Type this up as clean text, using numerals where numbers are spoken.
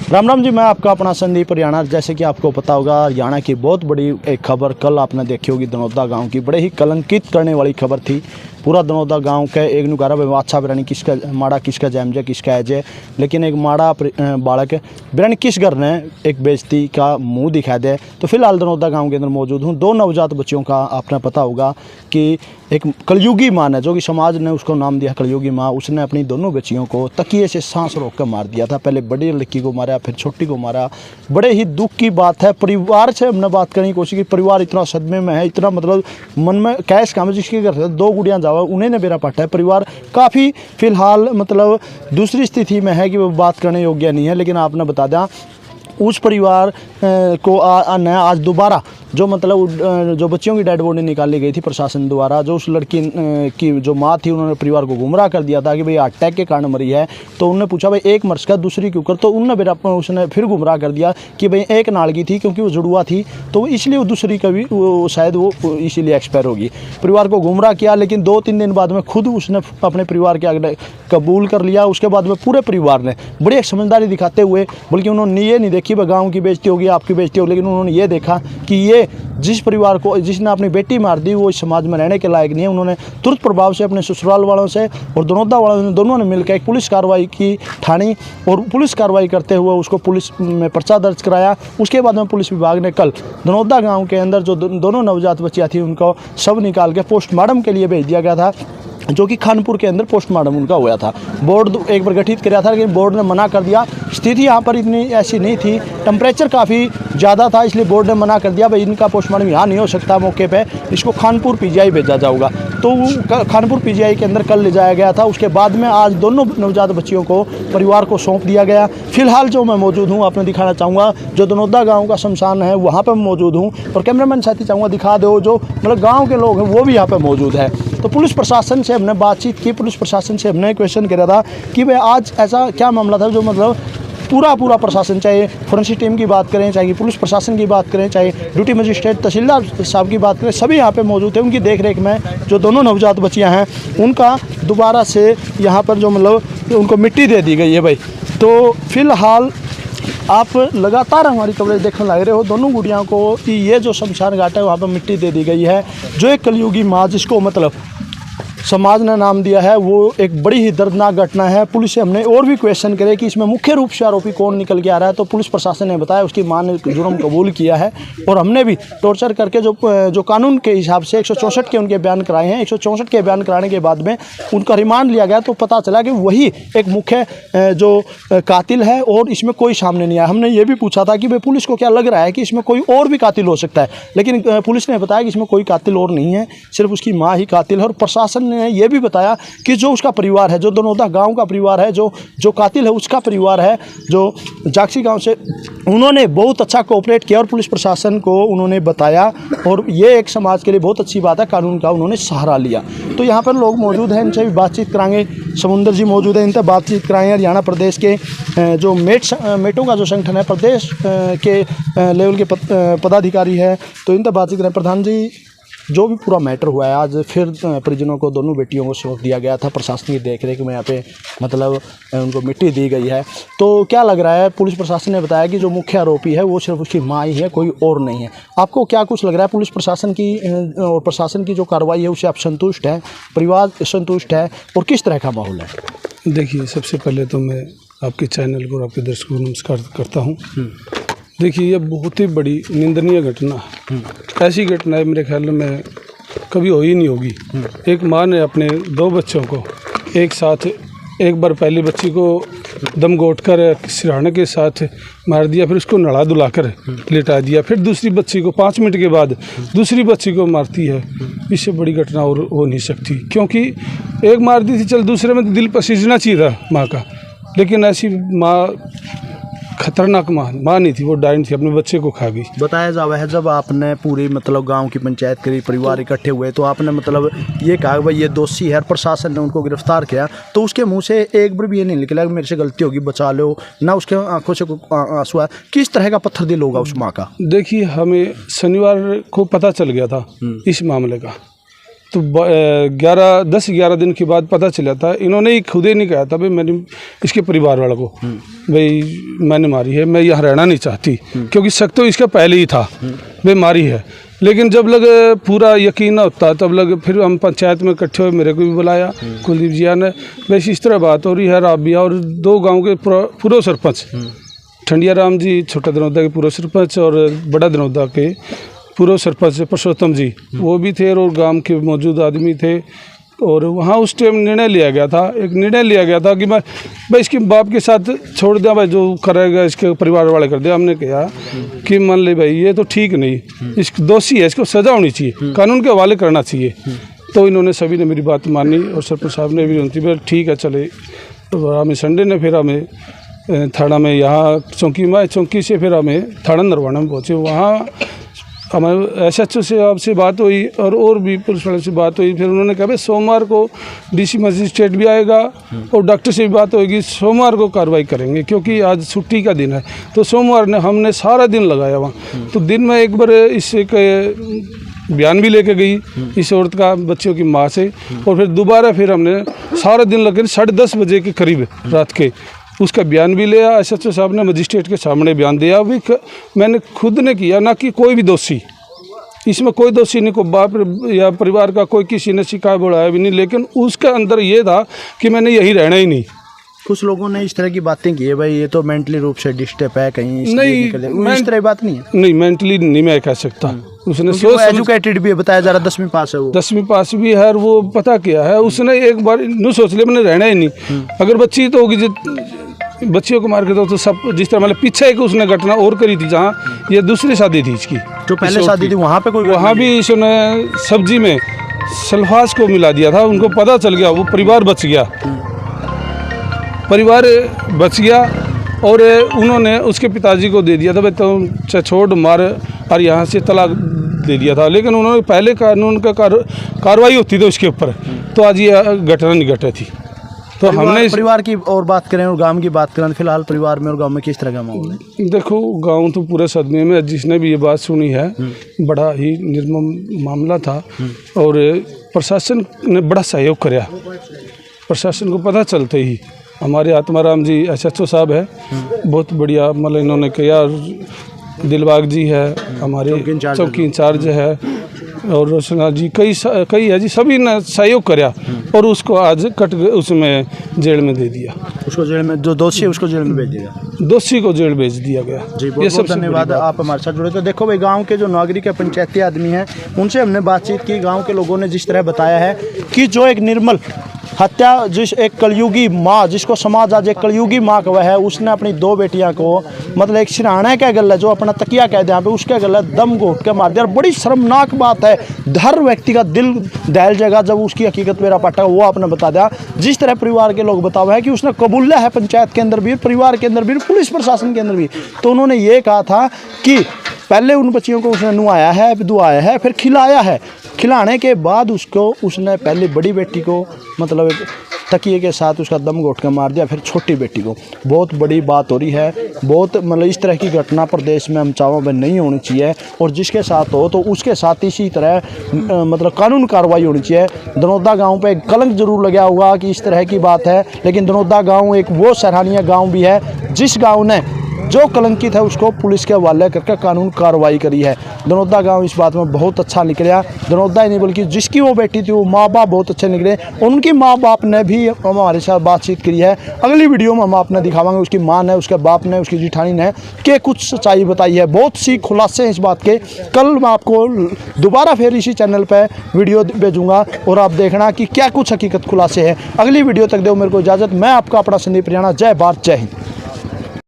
राम राम जी, मैं आपका अपना संदीप हरियाणा। जैसे कि आपको पता होगा, हरियाणा की बहुत बड़ी एक खबर कल आपने देखी होगी, दनौदा गांव की। बड़े ही कलंकित करने वाली खबर थी। पूरा दनौदा गांव के एक नुकारा अच्छा बिरानी किसका माड़ा किसका जैमजे किसका एजे, लेकिन एक माड़ा बालक बिरानी किस घर ने एक बेइज्जती का मुंह दिखा दे। तो फिलहाल दनौदा गांव के अंदर मौजूद हूँ। दो नवजात बच्चियों का आपने पता होगा कि एक कलयुगी माँ ने, जो कि समाज ने उसको नाम दिया कलयुगी माँ, उसने अपनी दोनों बच्चियों को तकिए से सांस रोक कर मार दिया था। पहले बड़ी लड़की को मारा, फिर छोटी को मारा। बड़े ही दुख की बात है। परिवार से हमने बात करने की कोशिश की। परिवार इतना सदमे में है, इतना मतलब मन में कैश काम, जिसके घर से दो गुड़ियाँ जावा उन्हें ने बेरा पाटा है। परिवार काफ़ी फिलहाल मतलब दूसरी स्थिति में है कि वो बात करने योग्य नहीं है। लेकिन आपने बता दें, उस परिवार को आज दोबारा जो मतलब जो बच्चियों की डेड बॉडी निकाली गई थी प्रशासन द्वारा, जो उस लड़की की जो माँ थी, उन्होंने परिवार को गुमराह कर दिया था कि भाई अटैक के कारण मरी है। तो उन्होंने पूछा भाई एक मर्स का दूसरी क्यों कर, तो उन्होंने उसने फिर गुमराह कर दिया कि भाई एक नालगी थी क्योंकि वो जुड़वा थी, तो इसलिए वो दूसरी का भी शायद वो इसीलिए एक्सपायर होगी। परिवार को गुमराह किया, लेकिन 2-3 दिन बाद में खुद उसने अपने परिवार के आगे कबूल कर लिया। उसके बाद में पूरे परिवार ने बड़ी एक समझदारी दिखाते हुए, बल्कि उन्होंने ये नहीं देखी भाई गाँव की बेइज्जती होगी आपकी बेइज्जती होगी, लेकिन उन्होंने ये देखा कि ये जिस परिवार को जिसने अपनी बेटी मार दी वो इस समाज में रहने के लायक नहीं है। उन्होंने तुरंत प्रभाव से अपने ससुराल वालों से और दनौदा वालों ने, दोनों ने मिलकर एक पुलिस कार्रवाई की ठानी, और पुलिस कार्रवाई करते हुए उसको पुलिस में पर्चा दर्ज कराया। उसके बाद में पुलिस विभाग ने कल दनौदा गाँव के अंदर जो दोनों नवजात बच्चियाँ थी उनको शव निकाल के पोस्टमार्टम के लिए भेज दिया गया था, जो कि खानपुर के अंदर पोस्टमार्टम उनका हुआ था। बोर्ड एक बार गठित किया था, लेकिन बोर्ड ने मना कर दिया। स्थिति यहाँ पर इतनी ऐसी नहीं थी, टेम्परेचर काफ़ी ज़्यादा था, इसलिए बोर्ड ने मना कर दिया भाई इनका पोस्टमार्टम यहाँ नहीं हो सकता मौके पे, इसको खानपुर पीजीआई भेजा जाऊगा। तो खानपुर पीजीआई के अंदर कल ले जाया गया था। उसके बाद में आज दोनों नवजात बच्चियों को परिवार को सौंप दिया गया। फिलहाल जो मैं मौजूद हूँ, आपने दिखाना चाहूँगा जो दनौदा गाँव का शमशान है वहाँ पर मौजूद हूँ, और कैमरामैन साथी चाहूँगा दिखा दो जो मतलब गाँव के लोग हैं वो भी यहाँ पर मौजूद है। तो पुलिस प्रशासन से हमने बातचीत की, पुलिस प्रशासन से हमने क्वेश्चन किया था कि भाई आज ऐसा क्या मामला था जो मतलब पूरा प्रशासन, चाहे फोरेंसिक टीम की बात करें, चाहे पुलिस प्रशासन की बात करें, चाहे ड्यूटी मजिस्ट्रेट तहसीलदार साहब की बात करें, सभी यहाँ पे मौजूद है। उनकी देखरेख में जो दोनों नवजात बच्चियाँ हैं उनका दोबारा से यहाँ पर जो मतलब उनको मिट्टी दे दी गई है भाई। तो फिलहाल आप लगातार हमारी कवरेज देखने लग रहे हो दोनों गुड़ियाँ को कि ये जो शमशान घाट है वहाँ पर मिट्टी दे दी गई है। जो एक कलयुगी माँ जिसको मतलब समाज ने नाम दिया है, वो एक बड़ी ही दर्दनाक घटना है। पुलिस से हमने और भी क्वेश्चन करे कि इसमें मुख्य रूप से आरोपी कौन निकल के आ रहा है, तो पुलिस प्रशासन ने बताया उसकी मां ने जुर्म कबूल किया है। और हमने भी टॉर्चर करके जो कानून के हिसाब से 164 के उनके बयान कराए हैं। 164 के बयान कराने के बाद में उनका रिमांड लिया गया, तो पता चला कि वही एक मुख्य जो कातिल है और इसमें कोई सामने नहीं आया। हमने ये भी पूछा था कि भाई पुलिस को क्या लग रहा है कि इसमें कोई और भी कातिल हो सकता है, लेकिन पुलिस ने बताया कि इसमें कोई कातिल और नहीं है, सिर्फ उसकी माँ ही कातिल है। और प्रशासन ने ये भी बताया कि जो उसका परिवार है, जो दनौदा गांव का परिवार है, जो कातिल है उसका परिवार है, जो जागसी गांव से, उन्होंने बहुत अच्छा कोऑपरेट किया और पुलिस प्रशासन को उन्होंने बताया। और ये एक समाज के लिए बहुत अच्छी बात है, कानून का उन्होंने सहारा लिया। तो यहाँ पर लोग मौजूद हैं, इनसे भी बातचीत कराएंगे। समुंदर जी मौजूद हैं, इनसे बातचीत कराएंगे। हरियाणा प्रदेश के जो मेटों का जो संगठन है, प्रदेश के लेवल के पदाधिकारी है, तो इनसे बातचीत करें। प्रधान जी, जो भी पूरा मैटर हुआ है, आज फिर परिजनों को, दोनों बेटियों को सौंप दिया गया था प्रशासन की देखरेख में, यहाँ पे मतलब उनको मिट्टी दी गई है, तो क्या लग रहा है? पुलिस प्रशासन ने बताया कि जो मुख्य आरोपी है वो सिर्फ उसकी माँ ही है, कोई और नहीं है। आपको क्या कुछ लग रहा है पुलिस प्रशासन की और प्रशासन की जो कार्रवाई है उससे आप संतुष्ट हैं, परिवार संतुष्ट है, और किस तरह का माहौल है? देखिए, सबसे पहले तो मैं आपके चैनल को और आपके दर्शकों को नमस्कार करता हूँ। देखिए, ये बहुत ही बड़ी निंदनीय घटना है। ऐसी घटनाएं मेरे ख्याल में कभी हो ही नहीं होगी। एक माँ ने अपने 2 बच्चों को एक साथ, एक बार पहली बच्ची को दम घोट कर सिरहाने के साथ मार दिया, फिर उसको नड़ा धुला कर लेटा दिया, फिर दूसरी बच्ची को 5 मिनट के बाद दूसरी बच्ची को मारती है। इससे बड़ी घटना और हो नहीं सकती, क्योंकि एक मार दी थी, चल दूसरे में दिल पसीजना चाहिए था माँ का, लेकिन ऐसी माँ खतरनाक माँ नहीं थी, वो डायन थी, अपने बच्चे को खा गई। बताया जावा है जब आपने पूरी मतलब गांव की पंचायत करी, परिवार इकट्ठे हुए, तो आपने मतलब ये कहा भाई ये दोषी है, प्रशासन ने उनको गिरफ्तार किया, तो उसके मुंह से एक बार भी ये नहीं निकला कि मेरे से गलती होगी बचा लो ना, उसके आंखों से आंसू आया। किस तरह का पत्थर दिल होगा उस माँ का? देखिए, हमें शनिवार को पता चल गया था इस मामले का, तो 10-11 दिन के बाद पता चला था, इन्होंने ही खुद ही नहीं कहा था भाई मैंने इसके परिवार वालों को भाई मैंने मारी है, मैं यहाँ रहना नहीं चाहती, क्योंकि शक तो इसका पहले ही था भाई मारी है। लेकिन जब लग पूरा यकीन न होता तब लग फिर हम पंचायत में इकट्ठे हुए, मेरे को भी बुलाया कुलदीप जिया ने, वैसे इस तरह बात हो रही है। राबिया और 2 गाँव के पूर्व सरपंच ठंडिया राम जी छोटा दनौदा के पूर्व सरपंच और बड़ा दनौदा के पूर्व सरपंच परसोत्तम जी वो भी थे और गांव के मौजूद आदमी थे। और वहाँ उस टाइम निर्णय लिया गया था कि मैं भाई इसके बाप के साथ छोड़ दिया, भाई जो करेगा इसके परिवार वाले कर दिया। हमने कहा कि मान ले भाई ये तो ठीक नहीं, इसको दोषी है, इसको सज़ा होनी चाहिए, कानून के हवाले करना चाहिए। तो इन्होंने सभी ने मेरी बात मानी और सरपंच साहब ने भी उनकी भाई ठीक है चले। तो हमें संडे ने फिर हमें थाना में यहाँ चौकी से फिर हमें थाना नरवाना में पहुँचे। वहाँ हमारे SHO से आपसे बात हुई और भी पुलिस वाले से बात हुई। फिर उन्होंने कहा भाई सोमवार को DC मजिस्ट्रेट भी आएगा और डॉक्टर से भी बात होगी, सोमवार को कार्रवाई करेंगे, क्योंकि आज छुट्टी का दिन है। तो सोमवार ने हमने सारा दिन लगाया वहाँ। तो दिन में एक बार इससे बयान भी लेके गई इस औरत का बच्चों की माँ से, और फिर दोबारा फिर हमने सारा दिन लगे 10:30 बजे के करीब रात के उसका बयान भी लिया। SHO साहब ने मजिस्ट्रेट के सामने बयान दिया भी मैंने खुद ने किया, ना कि कोई भी दोषी, इसमें कोई दोषी नहीं, कोई बाप या परिवार का कोई किसी ने शिकायत बढ़ाया भी नहीं। लेकिन उसके अंदर ये था कि मैंने यही रहना ही नहीं। कुछ लोगों ने इस तरह की बातें की है भाई ये तो मेंटली रूप से डिस्टर्ब है, कहीं नहीं इस तरह की बात नहीं है। नहीं मेंटली नहीं मैं कह सकता, उसने एजुकेटेड भी है, बताया जा रहा 10वीं पास है वो, 10वीं पास भी है और वो पता क्या है उसने एक बार यूँ सोच लिया मैंने रहना ही नहीं। अगर बच्ची तो होगी बच्चियों को मार के तो सब जिस तरह मतलब पीछे एक उसने घटना और करी थी जहाँ ये दूसरी शादी थी इसकी, जो पहले शादी थी वहाँ पे कोई, वहाँ भी इसने सब्जी में सल्फास को मिला दिया था। उनको पता चल गया, वो परिवार बच गया और उन्होंने उसके पिताजी को दे दिया था भाई तो छोड़ मार और यहाँ से तलाक दे दिया था। लेकिन उन्होंने पहले कानून का कार्रवाई होती थी उसके ऊपर, तो आज ये घटना नहीं घटी थी। तो हमने परिवार की और बात करें और गांव की बात करें, फिलहाल परिवार में और गांव में किस तरह का माहौल है? देखो गांव तो पूरे सदमे में, जिसने भी ये बात सुनी है बड़ा ही निर्मम मामला था और प्रशासन ने बड़ा सहयोग किया। प्रशासन को पता चलते ही हमारे आत्माराम जी SHO साहब है, बहुत बढ़िया मतलब इन्होंने किया। दिलबाग जी है हमारे चौकी इंचार्ज है और रोशना जी कई है जी, सभी ने सहयोग किया और उसको आज उसमें जेल में दे दिया। उसको जेल में, जो दोषी है उसको जेल में भेज दिया, दोषी को जेल भेज दिया गया जी। बहुत बहुत धन्यवाद आप हमारे साथ जुड़े। तो देखो भाई गांव के जो नागरिक है, पंचायती आदमी हैं, उनसे हमने बातचीत की। गांव के लोगों ने जिस तरह बताया है कि जो एक निर्मल हत्या, जिस एक कलयुगी माँ, जिसको समाज आज एक कलयुगी माँ कहा है, उसने अपनी 2 बेटियां को मतलब एक सिरहाना के गले जो अपना तकिया कह दिया पे उसके गले दम घोट के मार दिया। और बड़ी शर्मनाक बात है, हर व्यक्ति का दिल दहल जाएगा जब उसकी हकीकत मेरा पाटा वो आपने बता दिया। जिस तरह परिवार के लोग बतावा है कि उसने कबूला है पंचायत के अंदर भी, परिवार के अंदर भी, पुलिस प्रशासन के अंदर भी। तो उन्होंने ये कहा था कि पहले उन बच्चियों को उसने नुआया है, दुआया है, फिर खिलाया है। खिलाने के बाद उसने पहले बड़ी बेटी को मतलब तकिए के साथ उसका दम घोट के मार दिया, फिर छोटी बेटी को। बहुत बड़ी बात हो रही है, बहुत मतलब इस तरह की घटना प्रदेश में हम चाहों में नहीं होनी चाहिए और जिसके साथ हो तो उसके साथ इसी तरह मतलब कानून कार्रवाई होनी चाहिए। दनौदा गांव पे कलंक जरूर लगा हुआ कि इस तरह की बात है, लेकिन दनौदा गांव एक वो सराहनीय गांव भी है जिस गांव ने जो कलंकित है उसको पुलिस के हवाले करके कानून कार्रवाई करी है। दनौदा गांव इस बात में बहुत अच्छा निकला। दनौदा ही नहीं बल्कि जिसकी वो बेटी थी वो माँ बाप बहुत अच्छे निकले। उनकी माँ बाप ने भी हमारे साथ बातचीत करी है। अगली वीडियो में हम आपने दिखावांगे उसकी माँ ने, उसके बाप ने, उसकी जिठानी ने के कुछ सच्चाई बताई है। बहुत सी खुलासे हैं इस बात के। कल मैं आपको दोबारा फिर इसी चैनल पर वीडियो भेजूँगा और आप देखना कि क्या कुछ हकीकत खुलासे हैं। अगली वीडियो तक दो मेरे को इजाज़त। मैं आपका अपना संदीप रियाणा। जय भारत, जय हिंद।